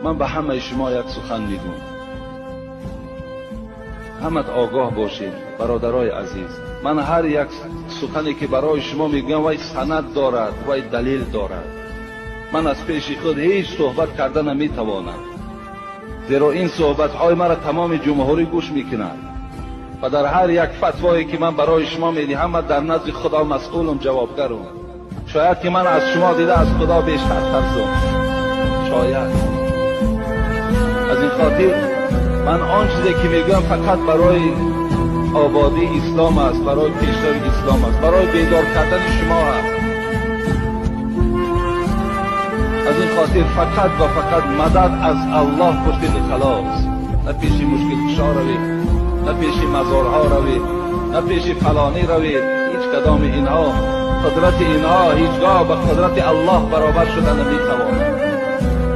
من به همه شما یک سخن میگم، همت آگاه باشید برادرای عزیز. من هر یک سخنی که برای شما میگم وای سند دارد، وای دلیل دارد. من از پیش خود هیچ صحبت کردن نمیتوانم، زیرا این صحبت های مرا تمام جمهوری گوش میکنند و در هر یک فتوایی که من برای شما میدهم من در نزد خدا مسئولم، جوابگرم. شاید که من از شما دیده از خدا بیشتر ترسم، شاید. از این خاطر من آن چیزی که میگم فقط برای آبادی اسلام است، برای پیشروی اسلام است، برای بیدار کردن شما است. از این خاطر فقط و فقط مدد از الله پرسید خلاص. نه پیش مشکل کشا روید، نه پیش مزارها روید، نه پیش فلانی روید. هیچ کدام اینها قدرت اینها هیچگاه به قدرت الله برابر شدن نمیتواند.